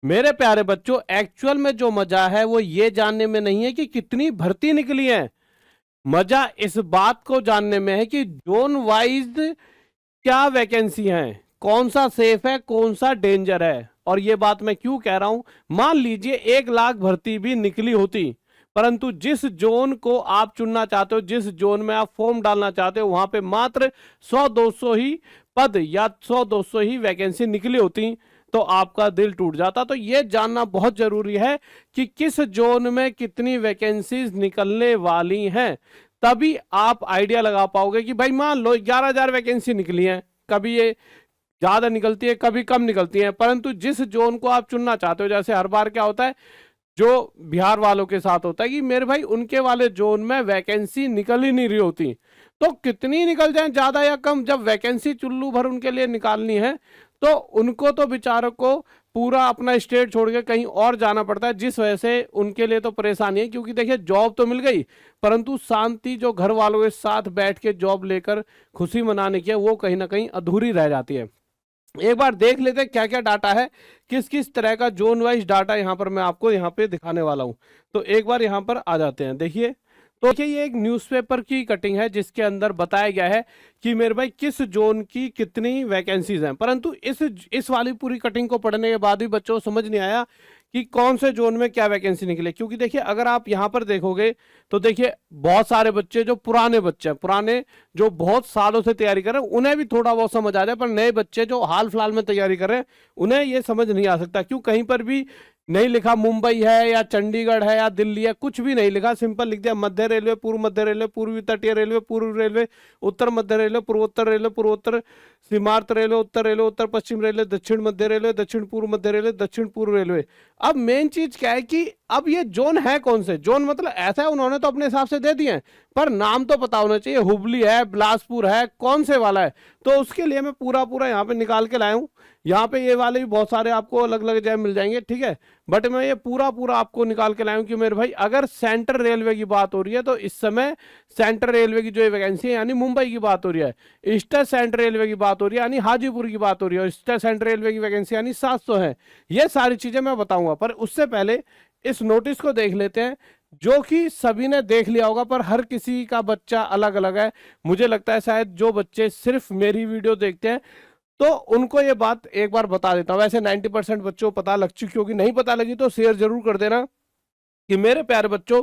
मेरे प्यारे बच्चों, एक्चुअल में जो मजा है वो ये जानने में नहीं है कि कितनी भर्ती निकली है। मजा इस बात को जानने में है कि जोन वाइज क्या वैकेंसी है, कौन सा सेफ है, कौन सा डेंजर है। और ये बात मैं क्यों कह रहा हूं, मान लीजिए 1 लाख भर्ती भी निकली होती, परंतु जिस जोन को आप चुनना चाहते हो, जिस जोन में आप फॉर्म डालना चाहते हो, वहां पे मात्र 100-200 ही पद या 100-200 ही वैकेंसी निकली होती, तो आपका दिल टूट जाता। तो ये जानना बहुत जरूरी है कि किस जोन में कितनी वैकेंसीज निकलने वाली हैं, तभी आप आइडिया लगा पाओगे कि भाई मान लो 11,000 वैकेंसी निकली हैं, कभी ये ज्यादा निकलती है कभी कम निकलती है, परंतु जिस जोन को आप चुनना चाहते हो, जैसे हर बार क्या होता है जो बिहार वालों के साथ होता है कि मेरे भाई उनके वाले जोन में वैकेंसी निकल ही नहीं रही होती, तो कितनी निकल जाए ज्यादा या कम, जब वैकेंसी चुल्लू भर उनके लिए निकालनी है तो उनको तो बेचारों को पूरा अपना स्टेट छोड़ के कहीं और जाना पड़ता है, जिस वजह से उनके लिए तो परेशानी है। क्योंकि देखिए जॉब तो मिल गई, परंतु शांति जो घर वालों के साथ बैठ के जॉब लेकर खुशी मनाने की है, वो कहीं ना कहीं अधूरी रह जाती है। एक बार देख लेते हैं क्या क्या डाटा है, किस किस तरह का जोन वाइज डाटा यहाँ पर मैं आपको यहाँ पे दिखाने वाला हूँ। तो एक बार यहाँ पर आ जाते हैं, देखिए। तो देखिए ये एक न्यूज़पेपर की कटिंग है जिसके अंदर बताया गया है कि मेरे भाई किस जोन की कितनी वैकेंसीज हैं, परंतु इस वाली पूरी कटिंग को पढ़ने के बाद भी बच्चों को समझ नहीं आया कि कौन से जोन में क्या वैकेंसी निकले। क्योंकि देखिए अगर आप यहाँ पर देखोगे तो देखिए बहुत सारे बच्चे जो पुराने बच्चे हैं, पुराने जो बहुत सालों से तैयारी कर रहे हैं, उन्हें भी थोड़ा बहुत समझ आ जाए, पर नए बच्चे जो हाल फिलहाल में तैयारी कर रहे हैं उन्हें ये समझ नहीं आ सकता। क्यों, कहीं पर भी नहीं लिखा मुंबई है या चंडीगढ़ है या दिल्ली है, कुछ भी नहीं लिखा, सिंपल लिख दिया मध्य रेलवे, पूर्व मध्य रेलवे, पूर्वी तटीय रेलवे, पूर्व रेलवे, उत्तर मध्य रेलवे, पूर्वोत्तर रेलवे, पूर्वोत्तर सीमांत रेलवे, उत्तर रेलवे, उत्तर पश्चिम रेलवे, दक्षिण मध्य रेलवे, दक्षिण पूर्व मध्य रेलवे, दक्षिण पूर्व रेलवे। अब मेन चीज क्या है कि अब ये जोन है कौन से, जोन मतलब ऐसा है उन्होंने तो अपने हिसाब से दे दिए हैं, पर नाम तो पता होना चाहिए, हुबली है, बिलासपुर है, कौन से वाला है। तो उसके लिए मैं पूरा पूरा यहाँ पे निकाल के लाया हूँ। यहाँ पे ये वाले भी बहुत सारे आपको अलग अलग जगह मिल जाएंगे, ठीक है, बट मैं ये पूरा पूरा आपको निकाल के लाया हूँ कि मेरे भाई अगर सेंट्रल रेलवे की बात हो रही है तो इस समय सेंट्रल रेलवे की जो वैकेंसी है यानी मुंबई की बात हो रही है, ईस्टर्न सेंट्रल रेलवे की बात हो रही है यानी हाजीपुर की बात हो रही है, और ईस्टर्न सेंट्रल रेलवे की वैकेंसी यानी 700 है। ये सारी चीजें मैं बताऊंगा, पर उससे पहले इस नोटिस को देख लेते हैं जो कि सभी ने देख लिया होगा, पर हर किसी का बच्चा अलग अलग है। मुझे लगता है शायद जो बच्चे सिर्फ मेरी वीडियो देखते हैं तो उनको ये बात एक बार बता देता हूँ। वैसे 90% बच्चों को पता लग चुकी होगी, नहीं पता लगी तो शेयर जरूर कर देना कि मेरे प्यारे बच्चों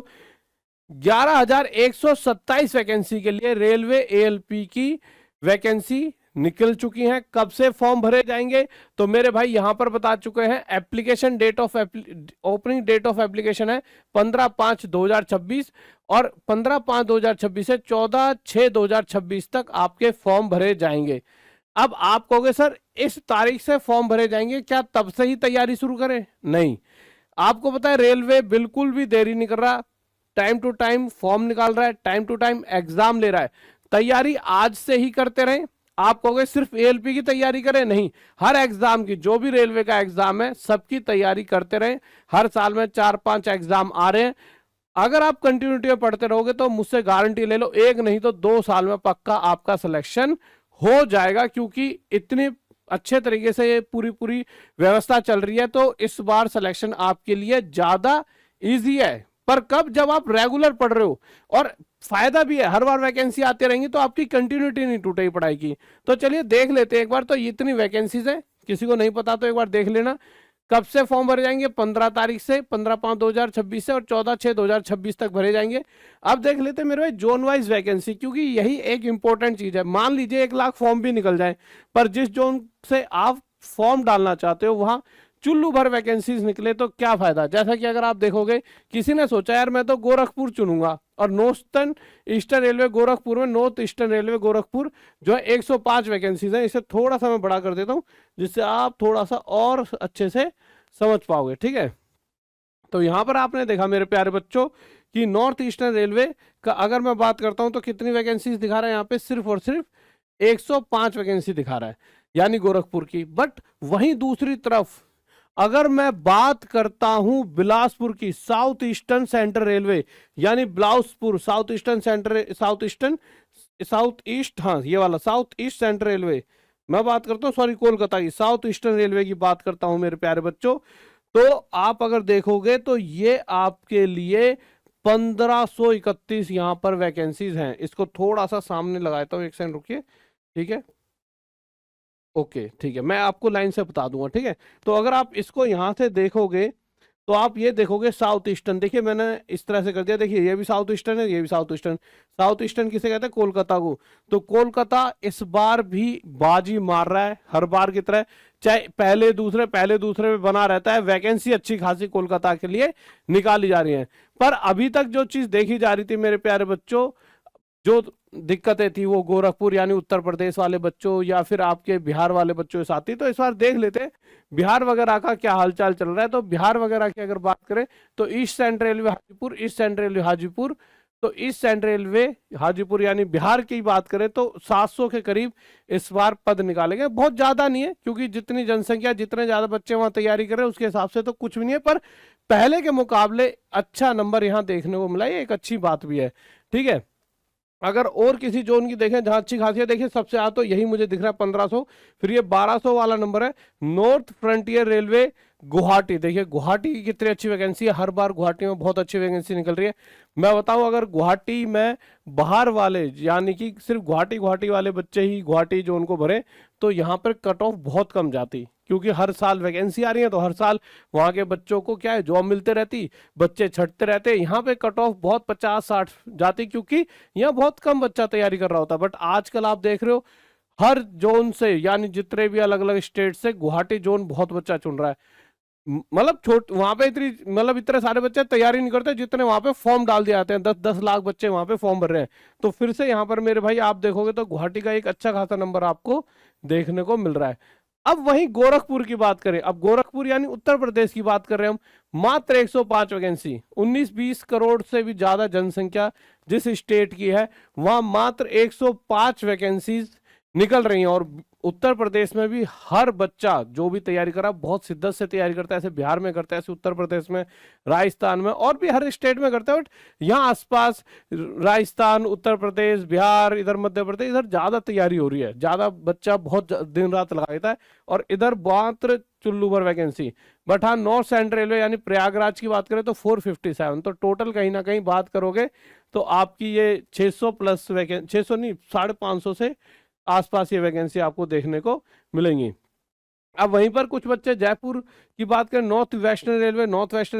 11,127 वैकेंसी के लिए रेलवे एएलपी की वैकेंसी निकल चुकी हैं। कब से फॉर्म भरे जाएंगे तो मेरे भाई यहां पर बता चुके हैं, application date of opening date of application है 15/5/2026 और 15/5/2026 से 14/6/2026 तक आपके फॉर्म भरे जाएंगे। अब आप कहोगे सर इस तारीख से फॉर्म भरे जाएंगे, क्या तब से ही तैयारी शुरू करें? नहीं, आपको पता है रेलवे बिल्कुल भी देरी नहीं कर रहा, टाइम टू टाइम फॉर्म निकाल रहा है, टाइम टू टाइम एग्जाम ले रहा है। तैयारी आज से ही करते रहें। आप कहोगे सिर्फ एएलपी की तैयारी करें? नहीं, हर एग्जाम की, जो भी रेलवे का एग्जाम है सबकी तैयारी करते रहें। हर साल में 4-5 एग्जाम आ रहे हैं। अगर आप कंटिन्यूटी में पढ़ते रहोगे तो मुझसे गारंटी ले लो, 1 नहीं तो 2 साल में पक्का आपका सिलेक्शन हो जाएगा। क्योंकि इतनी अच्छे तरीके से ये पूरी पूरी व्यवस्था चल रही है, तो इस बार सिलेक्शन आपके लिए ज्यादा इजी है। पर कब, जब आप रेगुलर पढ़ रहे हो, और फायदा भी है, हर बार वैकेंसी आती रहेंगी तो आपकी कंटिन्यूटी नहीं टूटेगी पढ़ाई की। तो चलिए देख लेते हैं एक बार। तो इतनी वैकेंसीज है, किसी को नहीं पता तो एक बार देख लेना। कब से फॉर्म भरे जाएंगे? 15 तारीख से, 15/5/2026 से, और 14/6/2026 तक भरे जाएंगे। अब देख लेते हैं मेरे भाई जोन वाइज वैकेंसी, क्योंकि यही एक इंपॉर्टेंट चीज है। मान लीजिए 1 लाख फॉर्म भी निकल जाए, पर जिस जोन से आप फॉर्म डालना चाहते हो वहां चुल्लू भर वैकेंसीज निकले तो क्या फायदा। जैसा कि अगर आप देखोगे किसी ने सोचा यार मैं तो गोरखपुर चुनूंगा, और नॉर्थन ईस्टर्न रेलवे गोरखपुर में, नॉर्थ ईस्टर्न रेलवे गोरखपुर जो है 105 वैकेंसीज है। इसे थोड़ा सा मैं बड़ा कर देता हूं जिससे आप थोड़ा सा और अच्छे से समझ पाओगे, ठीक है। तो यहां पर आपने देखा मेरे प्यारे बच्चों कि नॉर्थ ईस्टर्न रेलवे का अगर मैं बात करता हूं तो कितनी वैकेंसीज दिखा रहा है यहाँ पे, सिर्फ और सिर्फ 105 वैकेंसी दिखा रहा है, यानी गोरखपुर की। बट वहीं दूसरी तरफ अगर मैं बात करता हूं बिलासपुर की, साउथ ईस्टर्न सेंट्रल रेलवे, यानी Bilaspur south eastern central, south east, हाँ ये वाला साउथ ईस्ट सेंट्रल रेलवे मैं बात करता हूं, सॉरी कोलकाता की साउथ ईस्टर्न रेलवे की बात करता हूं मेरे प्यारे बच्चों। तो आप अगर देखोगे तो ये आपके लिए 1531 यहां पर वैकेंसीज हैं। इसको थोड़ा सा सामने लगाता हूं, एक सेकंड रुकिए, ठीक है, ओके ठीक है, मैं आपको लाइन से बता दूंगा, ठीक है। तो अगर आप इसको यहां से देखोगे तो आप ये देखोगे साउथ ईस्टर्न, देखिए मैंने इस तरह से कर दिया, देखिए ये भी साउथ ईस्टर्न है, ये भी साउथ ईस्टर्न। साउथ ईस्टर्न किसे कहते हैं? कोलकाता को। तो कोलकाता इस बार भी बाजी मार रहा है हर बार की तरह, चाहे पहले दूसरे में बना रहता है, वैकेंसी अच्छी खासी कोलकाता के लिए निकाली जा रही है। पर अभी तक जो चीज देखी जा रही थी मेरे प्यारे बच्चों, जो दिक्कतें थी वो गोरखपुर यानी उत्तर प्रदेश वाले बच्चों या फिर आपके बिहार वाले बच्चों के साथ थी। तो इस बार देख लेते हैं बिहार वगैरह का क्या हालचाल चल रहा है। तो बिहार वगैरह की अगर बात करें तो east central railway Hajipur, east central railway Hajipur, तो ईस्ट सेंट्रल रेलवे हाजीपुर यानी बिहार की बात करें तो 700 के करीब इस बार पद निकाले गए। बहुत ज्यादा नहीं है क्योंकि जितनी जनसंख्या, जितने ज्यादा बच्चे वहां तैयारी कर रहे हैं उसके हिसाब से तो कुछ भी नहीं है, पर पहले के मुकाबले अच्छा नंबर यहाँ देखने को मिला, ये एक अच्छी बात भी है, ठीक है। अगर और किसी जोन की देखें जहां अच्छी खासियत, देखिए सबसे ज्यादा तो यही मुझे दिख रहा है 1500, फिर ये 1200 वाला नंबर है नॉर्थ फ्रंटियर रेलवे गुवाहाटी। देखिए गुवाहाटी की कितनी अच्छी वैकेंसी है, हर बार गुवाहाटी में बहुत अच्छी वैकेंसी निकल रही है। मैं बताऊं अगर गुवाहाटी में बाहर वाले यानी कि सिर्फ गुवाहाटी वाले बच्चे ही गुवाहाटी जोन को भरे तो यहाँ पर कट ऑफ बहुत कम जाती, क्योंकि हर साल वैकेंसी आ रही है तो हर साल वहां के बच्चों को क्या है, जॉब मिलते रहती, बच्चे छटते रहते। यहाँ पे कट ऑफ बहुत 50-60 जाती क्योंकि यहाँ बहुत कम बच्चा तैयारी कर रहा होता। बट आजकल आप देख रहे हो हर जोन से यानी जितने भी अलग अलग स्टेट से गुवाहाटी जोन बहुत बच्चा चुन रहा है। मतलब वहां पे इतनी मतलब इतने सारे बच्चे तैयारी नहीं करते जितने वहां पे फॉर्म डाल दिए जाते हैं। 10-10 लाख बच्चे वहां पे फॉर्म भर रहे हैं। तो फिर से यहाँ पर मेरे भाई आप देखोगे तो गुवाहाटी का एक अच्छा खासा नंबर आपको देखने को मिल रहा है। अब वहीं गोरखपुर की बात करें, अब गोरखपुर यानी उत्तर प्रदेश की बात कर रहे हैं हम, मात्र 105 वैकेंसी, 19-20 करोड़ से भी ज्यादा जनसंख्या जिस स्टेट की है वहां मात्र 105 वैकेंसीज निकल रही हैं। और उत्तर प्रदेश में भी हर बच्चा जो भी तैयारी कर रहा है बहुत शिद्दत से तैयारी करता है, ऐसे बिहार में करता है, ऐसे उत्तर प्रदेश में, राजस्थान में और भी हर स्टेट में करता है। बट यहाँ आसपास राजस्थान, उत्तर प्रदेश, बिहार, इधर मध्य प्रदेश, इधर ज्यादा तैयारी हो रही है, ज्यादा बच्चा बहुत दिन रात लगा देता है और इधर मात्र चुल्लू भर वैकेंसी। बट हाँ नॉर्थ सेंट्रल रेलवे यानी प्रयागराज की बात करें तो 457, तो टोटल कहीं ना कहीं बात करोगे तो आपकी ये 600 प्लस वैकेंसी, 600 नहीं 550 से आसपास ये वैकेंसी आपको देखने को मिलेंगी। अब वहीं पर कुछ बच्चे जयपुर की बात करें, नॉर्थ वेस्टर्न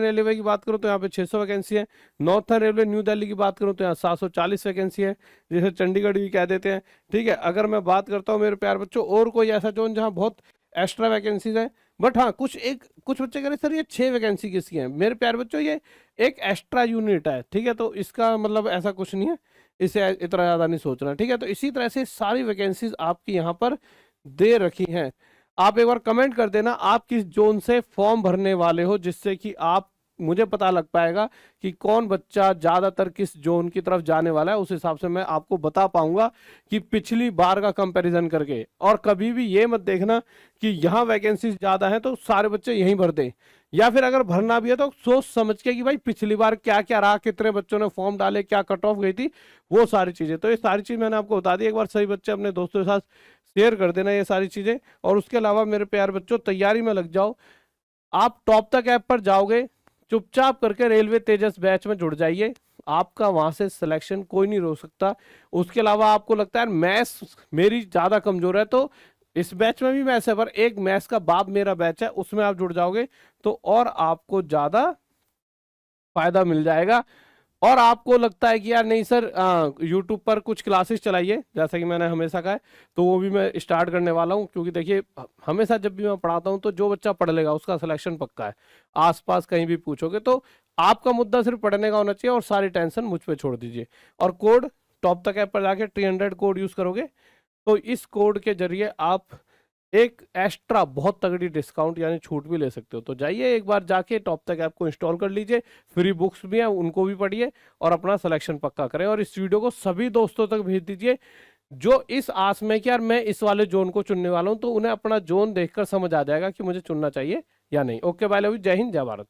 रेलवे की बात करूं तो यहाँ पे 600 वैकेंसी है। नॉर्थर्न रेलवे न्यू दिल्ली की बात करूं तो यहाँ 740 वैकेंसी है, जिसे चंडीगढ़ भी कह देते हैं, ठीक है। अगर मैं बात करता हूँ मेरे प्यार बच्चों और कोई ऐसा जोन जहाँ बहुत एक्स्ट्रा वैकेंसीज है, बट हाँ कुछ बच्चे कह रहे सर ये 6 वैकेंसी किसकी है, मेरे प्यार बच्चों ये एक एक्स्ट्रा यूनिट है, ठीक है। तो इसका मतलब ऐसा कुछ नहीं है, इसे इतना ज्यादा नहीं सोचना, ठीक है। तो इसी तरह से सारी वैकेंसीज आपकी यहाँ पर दे रखी हैं। आप एक बार कमेंट कर देना आप किस जोन से फॉर्म भरने वाले हो, जिससे कि आप मुझे पता लग पाएगा कि कौन बच्चा ज्यादातर किस जोन की तरफ जाने वाला है, उस हिसाब से मैं आपको बता पाऊंगा कि पिछली बार का कंपैरिजन करके। और कभी भी ये मत देखना कि यहाँ वैकेंसीज ज्यादा है तो सारे बच्चे यहीं भर दें, या फिर अगर भरना भी है तो सोच समझ के कि भाई पिछली बार क्या क्या रहा, कितने बच्चों ने फॉर्म डाले, क्या कट ऑफ गई थी, वो सारी चीजें। तो ये सारी चीज मैंने आपको बता दी, एक बार सही बच्चे अपने दोस्तों के साथ शेयर कर देना ये सारी चीजें। और उसके अलावा मेरे प्यार बच्चों तैयारी में लग जाओ, आप टॉप तक ऐप पर जाओगे, चुपचाप करके रेलवे तेजस बैच में जुड़ जाइए, आपका वहां से सिलेक्शन कोई नहीं रोक सकता। उसके अलावा आपको लगता है मैथ्स मेरी ज्यादा कमजोर है तो इस बैच में भी मैथ्स है, पर एक मैथ्स का बाप मेरा बैच है उसमें आप जुड़ जाओगे तो और आपको ज्यादा फायदा मिल जाएगा। और आपको लगता है कि यार नहीं सर यूट्यूब पर कुछ क्लासेस चलाइए, जैसा कि मैंने हमेशा कहा है, तो वो भी मैं स्टार्ट करने वाला हूँ। क्योंकि देखिए हमेशा जब भी मैं पढ़ाता हूँ तो जो बच्चा पढ़ लेगा उसका सिलेक्शन पक्का है। आसपास कहीं भी पूछोगे तो आपका मुद्दा सिर्फ पढ़ने का होना चाहिए और सारी टेंशन मुझ पर छोड़ दीजिए। और कोड टॉप तक ऐप पर जाके 300 कोड यूज करोगे तो इस कोड के जरिए आप एक एक्स्ट्रा बहुत तगड़ी डिस्काउंट यानी छूट भी ले सकते हो। तो जाइए एक बार जाके टॉप तक ऐप को इंस्टॉल कर लीजिए, फ्री बुक्स भी हैं उनको भी पढ़िए और अपना सिलेक्शन पक्का करें। और इस वीडियो को सभी दोस्तों तक भेज दीजिए जो इस आस में कि यार मैं इस वाले जोन को चुनने वाला हूं, तो उन्हें अपना जोन देखकर समझ आ जाएगा कि मुझे चुनना चाहिए या नहीं। ओके बाय, लव यू, जय हिंद, जय भारत।